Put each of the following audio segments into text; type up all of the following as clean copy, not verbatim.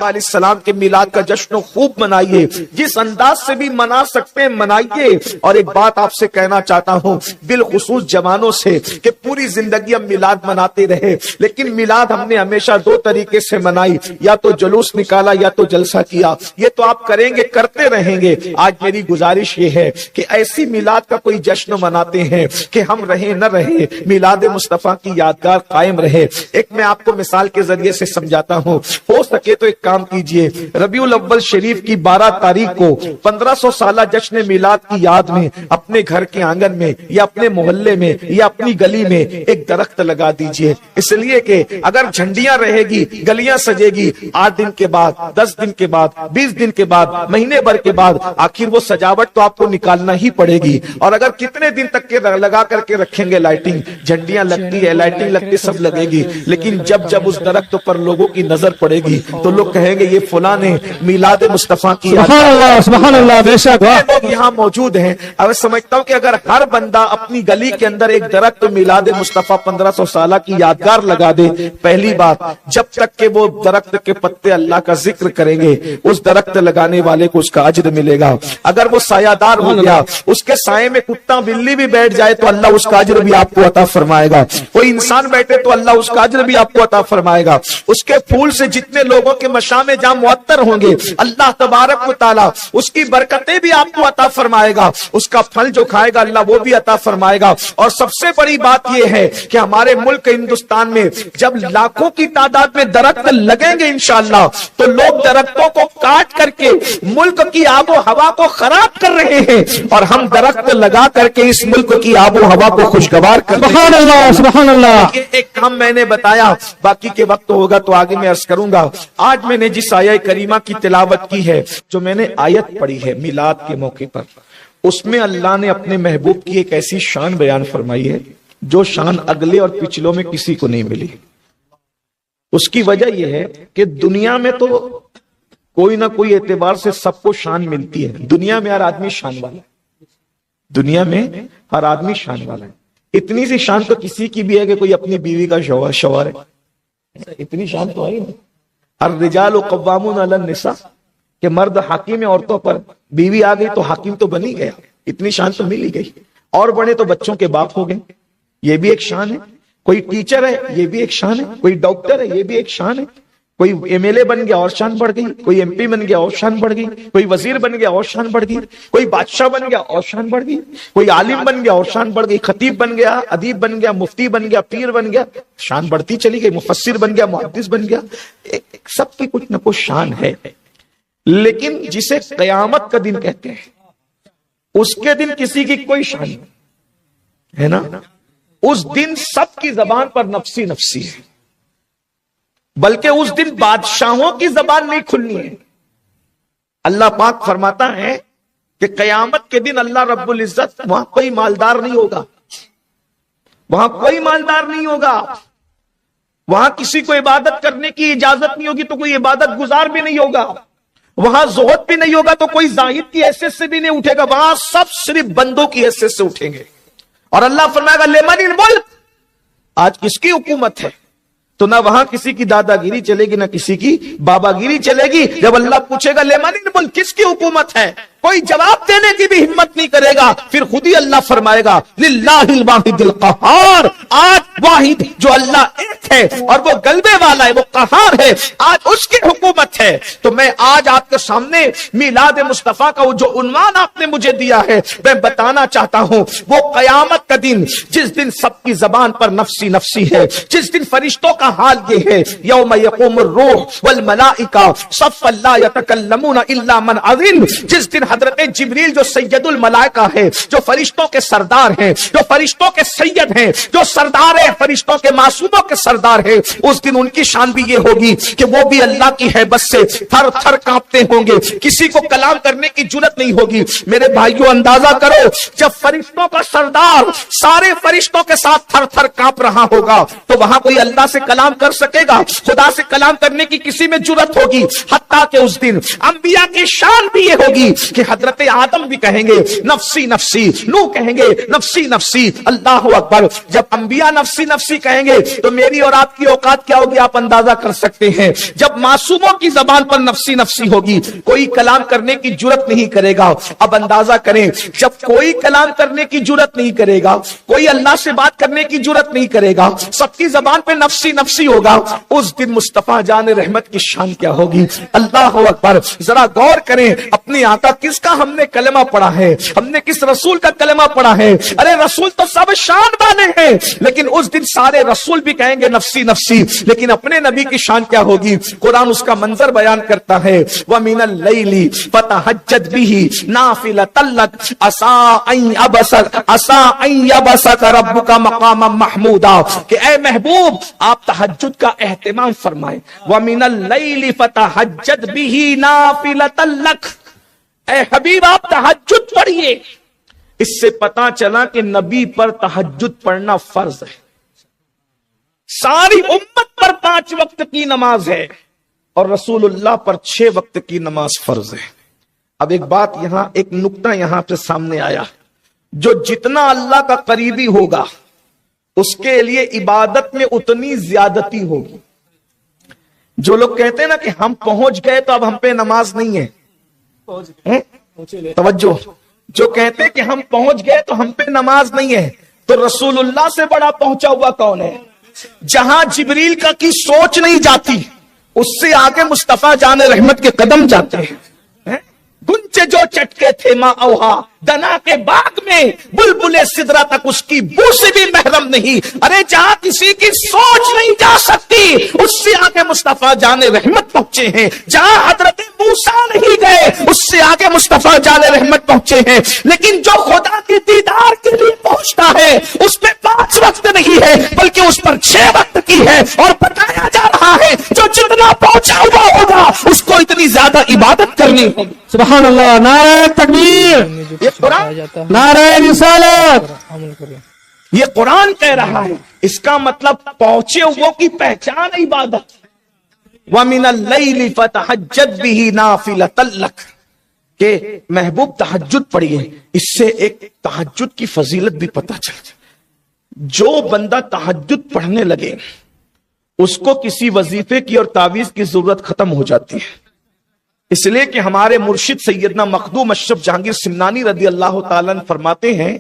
آقا علیہ السلام کے میلاد کا جشن خوب منائیے، جس انداز سے بھی منا سکتے ہیں منائیے۔ اور ایک بات آپ سے کہنا چاہتا ہوں بالخصوص جوانوں سے کہ پوری زندگی ہم میلاد مناتے رہے، لیکن میلاد ہم نے ہمیشہ دو طریقے سے منائی، یا تو جلوس نکالا یا تو جلسہ کیا۔ یہ تو آپ کریں گے، کرتے رہیں گے۔ آج میری گزارش یہ ہے کہ ایسی میلاد کا کوئی جشن مناتے ہیں کہ ہم رہیں نہ رہے، میلاد مصطفیٰ کی یادگار قائم رہے۔ ایک میں آپ کو مثال کے ذریعے سے سمجھاتا ہوں، ہو سکے تو ایک کام کیجئے، ربیع الاول شریف کی 12 تاریخ کو 1500 سالہ جشن میلاد کی یاد میں اپنے گھر کے آنگن میں یا اپنے محلے میں یا اپنی گلی میں ایک درخت لگا دیجئے، اس لیے کہ اگر جھنڈیاں رہے گی، گلیاں سجے گی، 8 دن کے بعد، 10 دن کے بعد، 20 دن کے بعد، مہینے بھر کے بعد آخر وہ سجاوٹ تو آپ کو نکالنا ہی پڑے گی۔ اور اگر کتنے دن تک کے لگا کر کے رکھیں گے لائٹنگ، جھنڈیاں لگتی ہے، لائٹنگ لگتی، سب لگے گی، لیکن جب اس درخت پر لوگوں کی نظر پڑے گی تو لوگ کہیں گے یہ فلاں نے میلاد مصطفیٰ کی سبحان اللہ بے شک لوگ یہاں موجود ہیں۔ اب سمجھتا ہوں کہ اگر ہر بندہ اپنی گلی کے اندر ایک درخت میلاد مصطفیٰ 1500 سالہ کی یادگار لگا دے، پہلی بات جب تک کہ وہ درخت کے پتے اللہ کا ذکر کریں گے اس درخت لگانے والے کو اس کا اجر ملے گا۔ اگر وہ سایہ دار ہو گیا، اس کے سائے میں کتا بلی بھی بیٹھ جائے تو اللہ اس کا اجر بھی آپ کو عطا فرمائے گا۔ کوئی انسان بیٹھے تو اللہ اس کا اجر بھی آپ کو عطا فرمائے گا۔ اس کے پھول سے جتنے لوگوں کے مشام جام معطر ہوں گے اللہ تبارک و تعالی اس کی برکتیں بھی آپ کو عطا فرمائے گا، اس کا پھل جو کھائے گا اللہ وہ بھی عطا فرمائے گا۔ اور سب سے بڑی بات یہ ہے کہ ہمارے ملک ہندوستان میں جب لاکھوں کی تعداد میں درخت لگیں گے انشاءاللہ تو لوگ درختوں کو کاٹ کر کے ملک کی آب و ہوا کو خراب کر رہے ہیں، اور ہم درخت لگا کر کے اس ملک کی آب و ہوا کو خوشگوار کر رہے ہیں۔ سبحان اللہ سبحان اللہ۔ ایک کام میں نے بتایا، باقی کے وقت ہوگا تو آگے میں عرض کروں گا۔ آج میں نے جس آیہ کریمہ کی تلاوت کی ہے، جو میں نے آیت پڑھی ہے میلاد کے موقع پر، اس میں اللہ نے اپنے محبوب کی ایک ایسی شان بیان فرمائی ہے جو شان اگلے اور پچھلوں میں کسی کو نہیں ملی۔ اس کی وجہ یہ ہے کہ دنیا میں تو کوئی نہ کوئی اعتبار سے سب کو شان ملتی ہے، دنیا میں ہر آدمی شان والا ہے، دنیا میں ہر آدمی شان والا ہے۔ اتنی سی شان تو کسی کی بھی ہے کہ کوئی اپنی بیوی کا شوہر ہے، اتنی شان تو ہے نہیں۔ الرجال قوامون علی النساء کہ مرد حاکم ہے عورتوں پر، بیوی آ گئی تو حاکم تو بن ہی گیا، اتنی شان تو مل ہی گئی۔ اور بڑے تو بچوں کے باپ ہو گئے، یہ بھی ایک شان ہے۔ کوئی ٹیچر ہے، یہ بھی ایک شان ہے۔ کوئی ڈاکٹر ہے، یہ بھی ایک شان ہے۔ کوئی ایم ایل اے بن گیا اور شان بڑھ گئی، کوئی ایم پی بن گیا اور شان بڑھ گئی، کوئی وزیر بن گیا اور شان بڑھ گئی، کوئی بادشاہ بن گیا اور شان بڑھ گئی، کوئی عالم بن گیا اور شان بڑھ گئی، خطیب بن گیا، ادیب بن گیا، مفتی بن گیا، پیر بن گیا، شان بڑھتی چلی گئی، مفسر بن گیا، محدث بن گیا۔ سب کی کچھ نہ کچھ شان ہے، لیکن جسے قیامت کا دن کہتے ہیں اس کے دن کسی کی کوئی شان نہیں ہے نا۔ اس دن سب کی زبان پر نفسی نفسی ہے، بلکہ اس دن بادشاہوں کی زبان نہیں کھلنی ہے۔ اللہ پاک فرماتا ہے کہ قیامت کے دن اللہ رب العزت وہاں کوئی مالدار نہیں ہوگا، وہاں کوئی مالدار نہیں ہوگا، وہاں کسی کو عبادت کرنے کی اجازت نہیں ہوگی تو کوئی عبادت گزار بھی نہیں ہوگا، وہاں زہد بھی نہیں ہوگا تو کوئی زاہد کی حیثیت سے بھی نہیں اٹھے گا، وہاں سب صرف بندوں کی حیثیت سے اٹھیں گے۔ اور اللہ فرمائے گا لمن الملک، آج کس کی حکومت ہے؟ تو نہ وہاں کسی کی دادا گیری چلے گی نہ کسی کی بابا گیری چلے گی۔ جب اللہ پوچھے گا لمن الملک، کس کی حکومت ہے، کوئی جواب دینے کی بھی ہمت نہیں کرے گا، پھر خود ہی اللہ فرمائے گا للہ الواحد القہار، آج واحد جو اللہ ایک ہے اور وہ غلبے والا ہے، وہ قہار ہے، آج اس کی حکومت ہے۔ تو میں آج آپ کے سامنے میلاد مصطفیٰ کا وہ جو عنوان آپ نے مجھے دیا ہے میں بتانا چاہتا ہوں، وہ قیامت کا دن جس دن سب کی زبان پر نفسی نفسی ہے، جس دن فرشتوں کا حال یہ ہے یوم یقوم الروح والملائکہ صفا لا یتکلمون الا من اذن، جس دن حضرت جبریل جو سید الملائکہ ہے، جو فرشتوں کے سردار ہیں، جو فرشتوں کے سید ہیں، جو سردار ہیں فرشتوں کے معصوموں کے سردار ہیں، اس دن ان کی شان بھی یہ ہوگی کہ وہ بھی اللہ کی ہیبت سے تھر تھر کانپتے ہوں گے، کسی کو کلام کرنے کی جرت نہیں ہوگی۔ میرے بھائیوں اندازہ کرو جب فرشتوں کا سردار سارے فرشتوں کے ساتھ تھر تھر کانپ رہا ہوگا تو وہاں کوئی اللہ سے کلام کر سکے گا؟ خدا سے کلام کرنے کی کسی میں جرت ہوگی؟ حتیٰ کہ اس دن انبیاء کی شان بھی یہ ہوگی کہ حضرت آدم بھی کہیں گے نفسی نفسی، نوح کہیں گے نفسی نفسی، اللہ اکبر۔ جب انبیاء نفسی نفسی کہیں گے تو میری اور آپ کی اوقات کیا ہوگی آپ اندازہ کر سکتے ہیں۔ جب معصوموں کی زبان پر نفسی نفسی ہوگی، کوئی کلام کرنے کی جرت نہیں کرے گا۔ اب اندازہ کریں، جب کوئی کلام کرنے کی جرت نہیں کرے گا، کوئی اللہ سے بات کرنے کی جرت نہیں کرے گا، سب کی زبان پہ نفسی نفسی ہوگا، اس دن مصطفیٰ جان رحمت کی شان کیا ہوگی؟ اللہ اکبر۔ ذرا غور کریں، اپنے آقا کس کا ہم نے کلمہ پڑھا ہے، ہم نے کس رسول کا کلمہ پڑھا ہے؟ ارے رسول تو سب شان والے ہیں، لیکن اس دن سارے رسول بھی کہیں گے نفسی نفسی، لیکن اپنے نبی کی شان کیا ہوگی؟ قرآن اس کا منظر بیان کرتا ہے، وَمِنَ اللَّيْلِ فَتَهَجَّدْ بِهِ نَافِلَةً لَكَ عَسَىٰ أَن يَبْعَثَكَ رَبُّكَ مَقَامًا مَحْمُودًا، کہ اے محبوب آپ تہجد کا اہتمام فرمائیں۔ وَمِنَ اللَّيْلِ فَتَهَجَّدْ بِهِ نَافِلَةً لَكَ، اے حبیب آپ تہجد پڑھیے۔ اس سے پتا چلا کہ نبی پر تہجد پڑھنا فرض ہے، ساری امت پر 5 وقت کی نماز ہے اور رسول اللہ پر 6 وقت کی نماز فرض ہے۔ اب ایک بات یہاں، ایک نکتہ یہاں پہ سامنے آیا، جو جتنا اللہ کا قریبی ہوگا اس کے لیے عبادت میں اتنی زیادتی ہوگی۔ جو لوگ کہتے ہیں نا کہ ہم پہنچ گئے تو اب ہم پہ نماز نہیں ہے، توجہ، جو کہتے ہیں کہ ہم پہنچ گئے تو ہم پہ نماز نہیں ہے، تو رسول اللہ سے بڑا پہنچا ہوا کون ہے؟ جہاں جبریل کا کی سوچ نہیں جاتی، اس سے آگے مصطفیٰ جان رحمت کے قدم جاتے ہیں۔ گنچے جو چٹکے تھے ماں اوہا، دنا کے باغ میں بلبلے سدرا تک اس کی بو سے بھی محرم نہیں۔ ارے جہاں کسی کی سوچ نہیں جا سکتی، اس سے آگے مصطفیٰ جان رحمت پہنچے ہیں۔ جہاں حضرت موسیٰ نہیں گئے، اس سے آگے مصطفیٰ جان رحمت پہنچے ہیں۔ لیکن جو خدا کے دیدار کے لیے پہنچتا ہے، اس پہ 5 وقت نہیں ہے بلکہ اس پر 6 وقت کی ہے، اور بتایا جا رہا ہے جو جتنا پہنچا ہوا ہوگا اس کو اتنی زیادہ عبادت کرنی ہوگی۔ سبحان اللہ، نعرہ تکبیر، یہ قرآن، نعرہ رسالت، یہ قرآن کہہ رہا ہے۔ اس کا مطلب پہنچے وہ کی پہچان عبادت۔ وَمِنَ اللَّيْلِ فَتَهَجَّدْ بِهِ نَافِلَةً لَكَ، کہ محبوب تہجد پڑھیے۔ اس سے ایک تہجد کی فضیلت بھی پتہ چلتا، جو بندہ تہجد پڑھنے لگے اس کو کسی وظیفے کی اور تعویذ کی ضرورت ختم ہو جاتی ہے۔ اس لیے کہ ہمارے مرشد سیدنا مخدوم اشرف جہانگیر سمنانی رضی اللہ تعالیٰ عنہ فرماتے ہیں،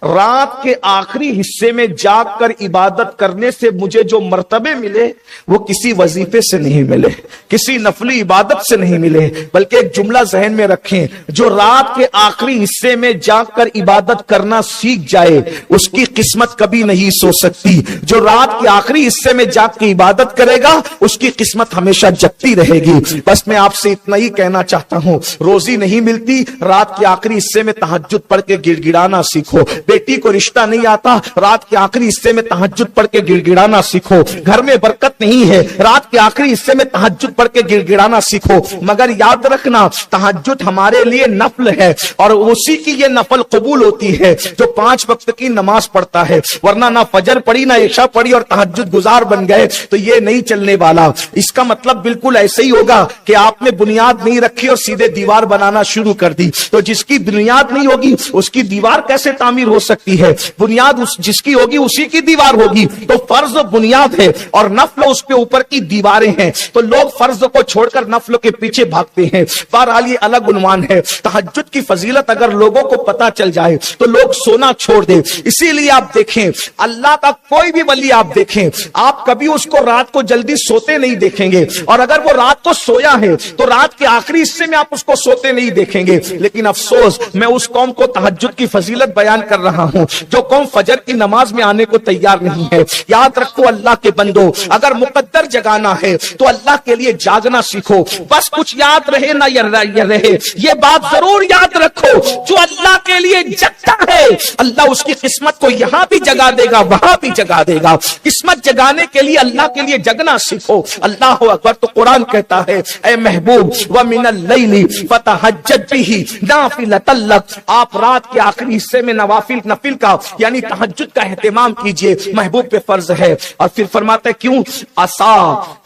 رات کے آخری حصے میں جاگ کر عبادت کرنے سے مجھے جو مرتبے ملے وہ کسی وظیفے سے نہیں ملے، کسی نفلی عبادت سے نہیں ملے، بلکہ ایک جملہ ذہن میں رکھیں، جو رات کے آخری حصے میں جاگ کر عبادت کرنا سیکھ جائے اس کی قسمت کبھی نہیں سو سکتی۔ جو رات کے آخری حصے میں جاگ کے عبادت کرے گا اس کی قسمت ہمیشہ جگتی رہے گی۔ بس میں آپ سے اتنا ہی کہنا چاہتا ہوں، روزی نہیں ملتی، رات کے آخری حصے میں تہجد پڑھ کے گڑ گڑانا سیکھو۔ بیٹی کو رشتہ نہیں آتا، رات کے آخری حصے میں تہجد پڑھ کے گڑ گڑانا سیکھو۔ گھر میں برکت نہیں ہے، رات کے آخری حصے میں تہجد پڑھ کے گڑ گڑانا سیکھو۔ مگر یاد رکھنا، تہجد ہمارے لیے نفل ہے اور اسی کی یہ نفل قبول ہوتی ہے جو 5 وقت کی نماز پڑھتا ہے، ورنہ نہ فجر پڑھی نہ عشاء پڑھی اور تہجد گزار بن گئے تو یہ نہیں چلنے والا۔ اس کا مطلب بالکل ایسے ہی ہوگا کہ آپ نے بنیاد نہیں رکھی اور سیدھے دیوار بنانا شروع کر دی، تو جس کی بنیاد نہیں ہوگی اس کی دیوار کیسے تعمیر ہو سکتی ہے؟ بنیاد جس کی ہوگی اسی کی دیوار ہوگی۔ تو فرض بنیاد ہے اور نفل اس کے اوپر کی دیواریں ہیں، تو لوگ فرض کو چھوڑ کر نفل کے پیچھے بھاگتے ہیں۔ بہرحال یہ الگ عنوان ہے۔ تہجد کی فضیلت اگر لوگوں کو پتا چل جائے تو لوگ سونا چھوڑ دیں۔ اسی لیے آپ دیکھیں، اللہ کا کوئی بھی ولی آپ دیکھیں، آپ کبھی اس کو رات کو جلدی سوتے نہیں دیکھیں گے، اور اگر وہ رات کو سویا ہے تو رات کے آخری حصے میں آپ اس کو سوتے نہیں دیکھیں گے۔ لیکن افسوس، میں اس قوم کو تہجد کی فضیلت بیان کر رہا ہوں جو قوم فجر کی نماز میں آنے کو تیار نہیں ہے۔ یاد رکھو اللہ کے بندو، اگر مقدر جگانا ہے تو اللہ کے لیے جاگنا سیکھو۔ بس کچھ یاد رہے نہ رہے، یہ بات ضرور یاد رکھو، جو اللہ کے لیے جگتا ہے اللہ اس کی قسمت کو یہاں بھی جگا دے گا وہاں بھی جگا دے گا۔ قسمت جگانے کے لیے اللہ کے لیے جگنا سیکھو۔ اللہ اکبر۔ تو قرآن کہتا ہے، اے محبوب، وَمِنَ اللَّيْلِ فَتَهَجَّدْ بِهِ نَافِلَةً لَكَ، آپ رات کے آخری حصے میں نفل کا یعنی تہجد کا اہتمام کیجئے، محبوب پہ فرض ہے۔ اور پھر فرماتا ہے کیوں؟ عسیٰ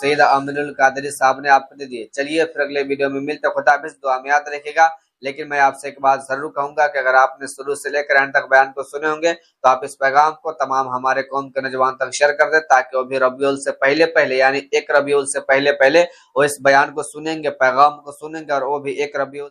سید امین القادری صاحب نے آپ کو دے دیے۔ چلیے پھر اگلے ویڈیو میں ملتے، خدا حافظ، دعا میں یاد رکھے گا۔ لیکن میں آپ سے ایک بات ضرور کہوں گا کہ اگر آپ نے شروع سے لے کر اینڈ تک بیان کو سنے ہوں گے تو آپ اس پیغام کو تمام ہمارے قوم کے نوجوان تک شیئر کر دیں، تاکہ وہ بھی ربیع الاول سے پہلے یعنی 1 ربیع الاول سے پہلے وہ اس بیان کو سنیں گے، پیغام کو سنیں گے، اور وہ بھی 1 ربیع